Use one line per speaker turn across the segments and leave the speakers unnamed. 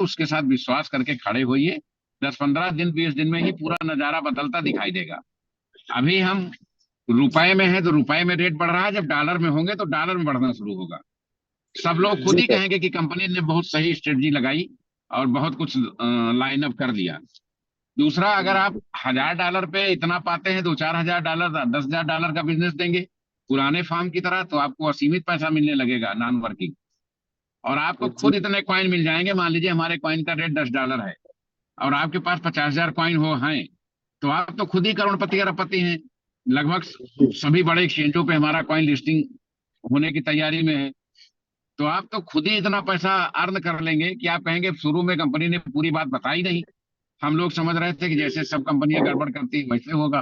उसके साथ विश्वास करके खड़े होइए। 10-15 दिन 20 दिन में ही पूरा नजारा बदलता दिखाई देगा। अभी हम रुपए में है तो रुपए में रेट बढ़ रहा है, जब डॉलर में होंगे तो डॉलर में बढ़ना शुरू होगा। सब लोग खुद
जी
ही
सर।
कहेंगे कि कंपनी ने बहुत सही स्ट्रेटजी लगाई और बहुत कुछ लाइन अप कर दिया। दूसरा, अगर आप $1000 पे इतना पाते हैं, 2-4 हजार डॉलर, $10,000 का बिजनेस देंगे पुराने फार्म की तरह, तो आपको असीमित पैसा मिलने लगेगा नॉन वर्किंग। और आपको
जी
खुद इतने कॉइन मिल जाएंगे। मान लीजिए हमारे कॉइन का रेट $10 है और आपके पास 50,000 कॉइन हो हैं, तो आप तो खुद ही करोड़पति अरबपति हैं। लगभग
जी
सभी बड़े एक्सचेंजों पे हमारा कॉइन लिस्टिंग होने की तैयारी में है। तो आप तो खुद ही इतना पैसा अर्न कर लेंगे कि आप कहेंगे शुरू में कंपनी ने पूरी बात बताई नहीं। हम लोग समझ रहे थे कि जैसे सब कंपनियां गड़बड़ करती वैसे होगा।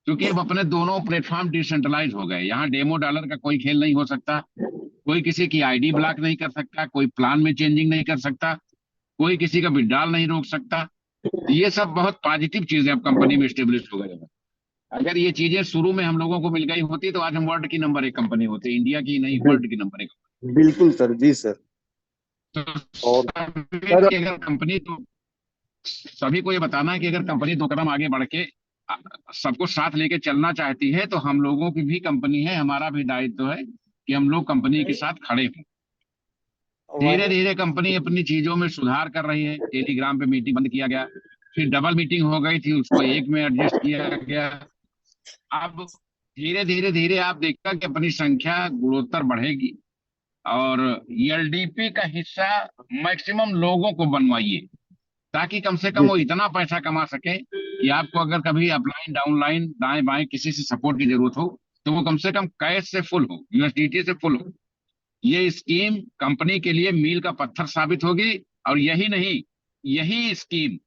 क्योंकि अब अपने दोनों प्लेटफॉर्म डिसेंट्रलाइज हो गए। यहाँ डेमो डॉलर का कोई खेल नहीं हो सकता, कोई किसी की आईडी ब्लॉक नहीं कर सकता, कोई प्लान में चेंजिंग नहीं कर सकता, कोई किसी का विड्रॉल नहीं रोक सकता। तो ये सब बहुत पॉजिटिव चीजें अब कंपनी में स्टेब्लिश हो गए हैं। अगर ये चीजें शुरू में हम लोगों को मिल गई होती तो आज हम वर्ल्ड की नंबर 1 कंपनी होती, इंडिया की नहीं,
बिल,
वर्ल्ड की नंबर 1।
बिल्कुल सर। जी सर।
तो
और
सभी
सर।
की अगर कंपनी तो सभी को ये बताना है कि अगर कंपनी 2 कदम आगे बढ़ के अ, सबको साथ लेके चलना चाहती है तो हम लोगों की भी कंपनी है, हमारा भी दायित्व है कि हम लोग कंपनी के साथ खड़े हों। धीरे
वही।
धीरे कंपनी अपनी चीजों में सुधार कर रही है। टेलीग्राम पे मीटिंग बंद किया गया, फिर डबल मीटिंग हो गई थी, उसको एक में एडजस्ट किया गया। अब धीरे धीरे धीरे आप देखता कि अपनी संख्या गुणोत्तर बढ़ेगी। और एलडीपी का हिस्सा मैक्सिमम लोगों को बनवाइए, ताकि कम से कम
जी
वो इतना पैसा कमा सके कि आपको अगर कभी अपलाइन डाउनलाइन दाएं बाएं किसी से सपोर्ट की जरूरत हो तो वो कम से कम कैश से फुल हो, यूएसडीटी से फुल हो। ये स्कीम कंपनी के लिए मील का पत्थर साबित होगी। और यही नहीं, यही स्कीम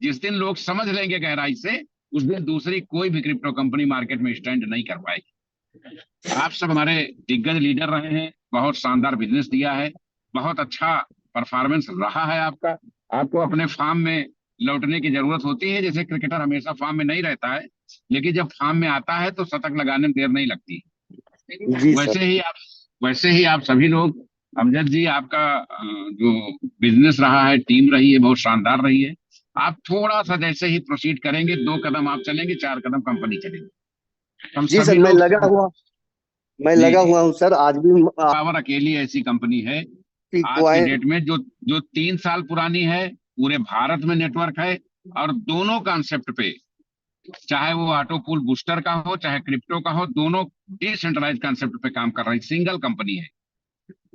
जिस दिन लोग समझ लेंगे गहराई से, उस दिन दूसरी कोई भी क्रिप्टो कंपनी मार्केट में स्टैंड नहीं कर पाएगी। आप सब हमारे दिग्गज लीडर रहे हैं, बहुत शानदार बिजनेस दिया है, बहुत अच्छा परफॉर्मेंस रहा है आपका। आपको अपने फार्म में लौटने की जरूरत होती है। जैसे क्रिकेटर हमेशा फार्म में नहीं रहता है, लेकिन जब फार्म में आता है तो शतक लगाने में देर नहीं लगती।
जी सर।
वैसे ही आप वैसे ही आप सभी लोग, अमजद जी, आपका जो बिजनेस रहा है, टीम रही है, बहुत शानदार रही है। आप थोड़ा सा जैसे ही प्रोसीड करेंगे, 2 कदम आप चलेंगे, 4 कदम कंपनी चलेगी। हम
जी सर।
सभी लोग
मैं
जी
लगा
जी।
हुआ हूँ सर आज भी।
पावर अकेली ऐसी कंपनी है
आपकी
आज के
क्वाइन।
डेट में जो जो 3 साल पुरानी है, पूरे भारत में नेटवर्क है, और दोनों कॉन्सेप्ट पे, चाहे वो ऑटो पूल बूस्टर का हो चाहे क्रिप्टो का हो, दोनों डिसेंट्रलाइज कॉन्सेप्ट पे काम कर रही सिंगल कंपनी है।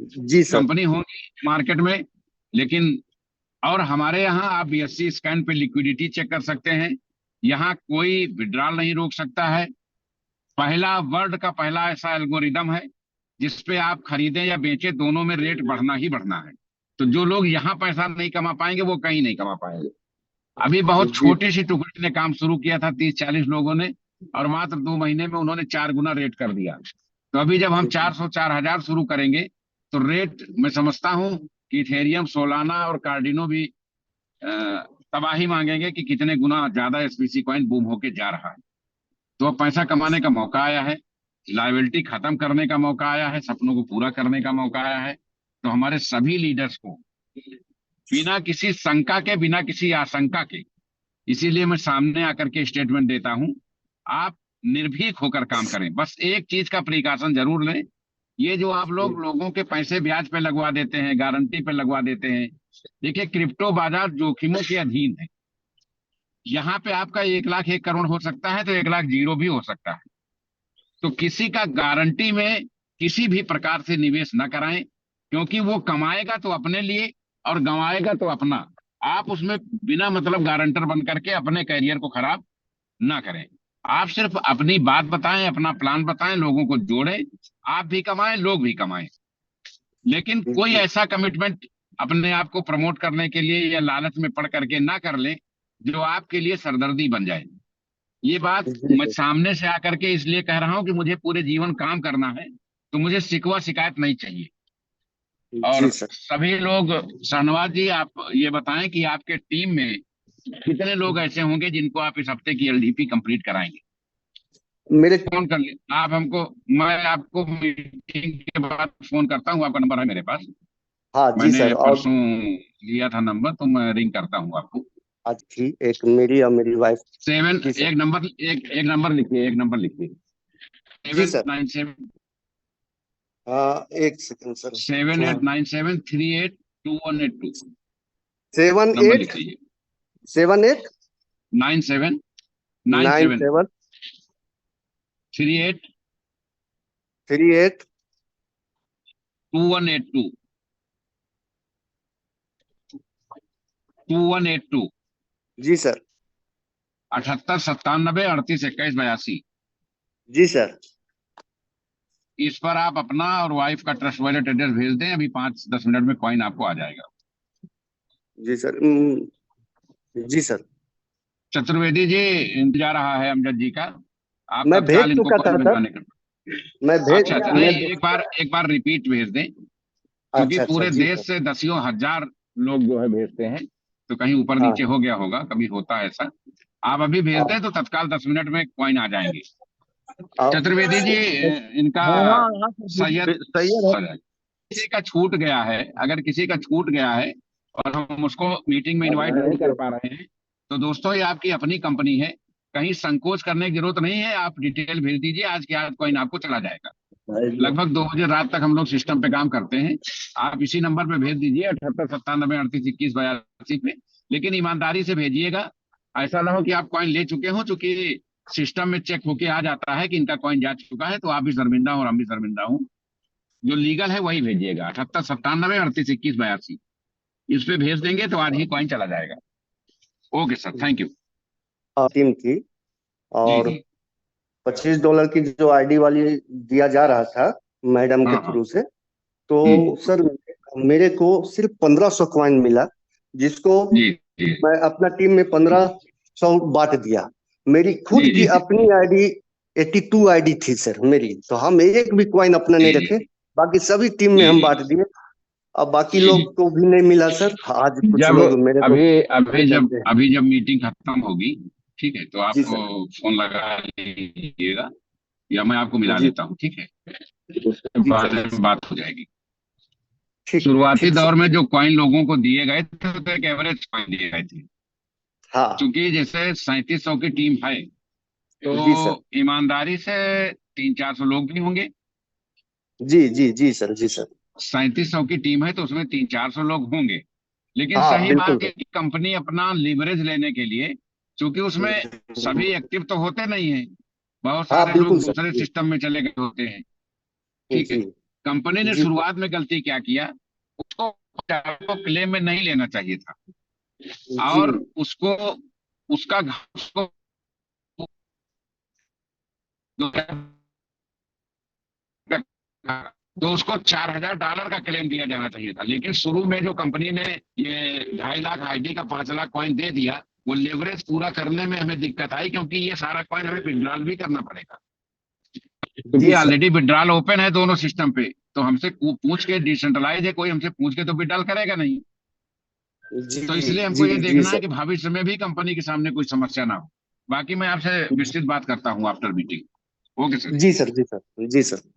जी सर।
कंपनी होंगी मार्केट में, लेकिन और हमारे यहाँ आप बीएससी स्कैन पे लिक्विडिटी चेक कर सकते हैं। यहाँ कोई विड्रॉल नहीं रोक सकता है। पहला, वर्ल्ड का पहला ऐसा एल्गोरिदम है जिसपे आप खरीदें या बेचें, दोनों में रेट बढ़ना ही बढ़ना है। तो जो लोग यहाँ पैसा नहीं कमा पाएंगे वो कहीं नहीं कमा पाएंगे। अभी बहुत
जी
छोटी सी टुकड़ी ने काम शुरू किया था, 30-40 लोगों ने, और मात्र 2 महीने में उन्होंने 4 गुना रेट कर दिया। तो अभी जब हम 400-4,000 शुरू करेंगे तो रेट, मैं समझता हूँ कि इथेरियम, सोलाना और कार्डिनो भी तबाही मांगेंगे कि कितने गुना ज्यादा एसपीसी कॉइन बूम होके जा रहा है। तो अब पैसा कमाने का मौका आया है, लाइबिलिटी खत्म करने का मौका आया है, सपनों को पूरा करने का मौका आया है। तो हमारे सभी लीडर्स को बिना किसी शंका के, बिना किसी आशंका के, इसीलिए मैं सामने आकर के स्टेटमेंट देता हूं, आप निर्भीक होकर काम करें। बस एक चीज का प्रिकॉशन जरूर लें। ये जो आप लोग लोगों के पैसे ब्याज पे लगवा देते हैं, गारंटी पे लगवा देते हैं, देखिए क्रिप्टो बाजार जोखिमों के अधीन है। यहाँ पे आपका 1 लाख 1 करोड़ हो सकता है तो 1 लाख जीरो भी हो सकता है। तो किसी का गारंटी में किसी भी प्रकार से निवेश न कराएं, क्योंकि वो कमाएगा तो अपने लिए और गंवाएगा तो अपना। आप उसमें बिना मतलब गारंटर बन करके अपने करियर को खराब ना करें। आप सिर्फ अपनी बात बताएं, अपना प्लान बताएं, लोगों को जोड़ें, आप भी कमाएं, लोग भी कमाएं। लेकिन कोई
जी
ऐसा कमिटमेंट अपने आप को प्रमोट करने के लिए या लालच में पड़ करके ना कर लें जो आपके लिए सरदर्दी बन जाए। ये बात
जी
मैं
सर।
सामने से आकर के इसलिए कह रहा हूं कि मुझे पूरे जीवन काम करना है, तो मुझे शिकवा शिकायत नहीं चाहिए। और
जी सर।
सभी लोग, शाहनवाज जी, आप ये बताएं कि आपके टीम में कितने लोग ऐसे होंगे जिनको आप इस हफ्ते की एलडीपी कंप्लीट कराएंगे?
मेरे
फोन कर ले आप हमको, मैं आपको मीटिंग के बाद फोन करता हूँ, आपका नंबर है मेरे पास।
हाँ जी
मैंने
सर। और
परसों लिया था नंबर, तो मैं रिंग करता हूँ आपको।
आज थी एक मेरी और मेरी वाइफ
सेवन,
की सर।
एक नंबर लिखिए, एक नंबर लिखिए।
जी
सेवन
सर।
नाइन सेवन
हाँ, एक सेकंड सर।
सेवन
हाँ,
eight nine seven 382182
seven
number
eight
लिख लीजिए।
78
97 नाइन
नाइन
सेवन
सेवन
38
38।
2182 2182।
जी सर।
78 97 38 21 82।
जी सर।
इस पर आप अपना और वाइफ का ट्रस्ट वॉलेट एड्रेस भेज दें, अभी 5-10 मिनट में कॉइन आपको आ जाएगा।
जी सर। जी सर।
चतुर्वेदी जी, इंतजार रहा है अमजद जी का। आप
मैं भेज
तत्काल इनको
चुका था
कॉइन
सर।
भिजवाने का।
मैं भेज
अच्छा अच्छा,
मैं
नहीं, एक बार रिपीट भेज दें, क्योंकि
अच्छा अच्छा
पूरे
जी
देश
सर।
से दसियों हजार लोग जो है भेजते हैं, तो कहीं ऊपर नीचे
हाँ।
हो गया होगा, कभी होता है ऐसा। आप अभी भेज
हाँ।
दें तो तत्काल 10 मिनट में कॉइन आ जाएंगे।
हाँ।
चतुर्वेदी जी, इनका
हाँ हाँ
सैयद
सैयद है।
किसी का छूट गया है, अगर किसी का छूट गया है और हम उसको मीटिंग में इनवाइट नहीं कर पा रहे हैं, तो दोस्तों ये आपकी अपनी कंपनी है, कहीं संकोच करने की जरूरत नहीं है। आप डिटेल भेज दीजिए, आज के आज कॉइन आपको चला जाएगा। लगभग 2 बजे रात तक हम लोग सिस्टम पे काम करते हैं। आप इसी नंबर पे भेज दीजिए, 78 97 38 21 82 पे। लेकिन ईमानदारी से भेजिएगा, ऐसा ना हो कि आप कॉइन ले चुके हो, चूंकि सिस्टम में चेक होके आ जाता है कि इनका कॉइन जा चुका है, तो आप भी शर्मिंदा हो और हम भी शर्मिंदा हूँ। जो लीगल है वही भेजिएगा, 78 97 38 21 82। इस पे भेज देंगे तो आज ही कॉइन चला जाएगा। Okay sir, thank you.
Team थी।
जी
और
जी।
$25 की जो आईडी वाली दिया जा रहा था मैडम के
हाँ हाँ।
थ्रू से, तो
हम्म।
सर मेरे को सिर्फ 1500 कॉइन मिला, जिसको
जी जी
मैं अपना टीम में 1500 बांट दिया। मेरी खुद
जी
की
जी जी
अपनी आईडी 82 आईडी थी सर मेरी, तो हम एक भी कॉइन अपना
जी
नहीं
जी
रखे। बाकी सभी टीम में
जी
हम
जी
बांट दिए। अब बाकी
जी जी।
लोग को भी नहीं मिला सर। आज कुछ
जब
लोग मेरे को
अभी
नहीं
अभी जब
करते हैं।
अभी जब मीटिंग खत्म होगी, ठीक है, तो
जी
आपको
सर।
फोन लगा लीजिएगा या मैं आपको मिला
जी।
लेता हूँ, ठीक है। उसके
जी
बाद
सर।
में बात हो जाएगी।
ठीक
शुरुआती
ठीक
दौर
सर।
में जो कॉइन लोगों को दिए गए थे, तो एक एवरेज कॉइन दिए गए थे।
हाँ।
क्योंकि जैसे 3700 की टीम है, तो
जी सर।
ईमानदारी से 300-400 लोग भी होंगे।
जी जी जी सर। जी सर।
3700 की टीम है तो उसमें 300-400 लोग होंगे। लेकिन
हाँ
सही
बिल्कुल
बात है कि कंपनी अपना लीवरेज लेने के लिए, क्योंकि उसमें
सर।
सभी एक्टिव तो होते नहीं हैं, बहुत
हाँ
सारे
बिल्कुल
लोग
सर।
दूसरे
जी
सिस्टम में चले गए होते हैं। ठीक है।
जी
कंपनी ने
जी सर।
शुरुआत में गलती क्या किया, उसको क्लेम में नहीं लेना चाहिए था,
जी
और उसको उसका उसको तो उसको $4000 का क्लेम दिया जाना चाहिए था। लेकिन शुरू में जो कंपनी ने ये 2.5 लाख आईडी का 5 लाख कॉइन दे दिया, वो लेवरेज पूरा करने में हमें दिक्कत आई, क्योंकि ये सारा कॉइन हमें विड्रॉल भी करना पड़ेगा, क्योंकि
जी सर।
ऑलरेडी विड्रॉल ओपन है दोनों सिस्टम पे। तो हमसे पूछ के, डिसेंट्रलाइज है, कोई हमसे पूछ के तो विड्रॉल करेगा नहीं।
जी
तो इसलिए हमको
जी
ये
जी
देखना है
सर।
कि भविष्य में भी कंपनी के सामने कोई समस्या ना हो। बाकी मैं आपसे विस्तृत बात करता हूँ आफ्टर मीटिंग। Okay sir.
जी सर। जी सर। जी सर।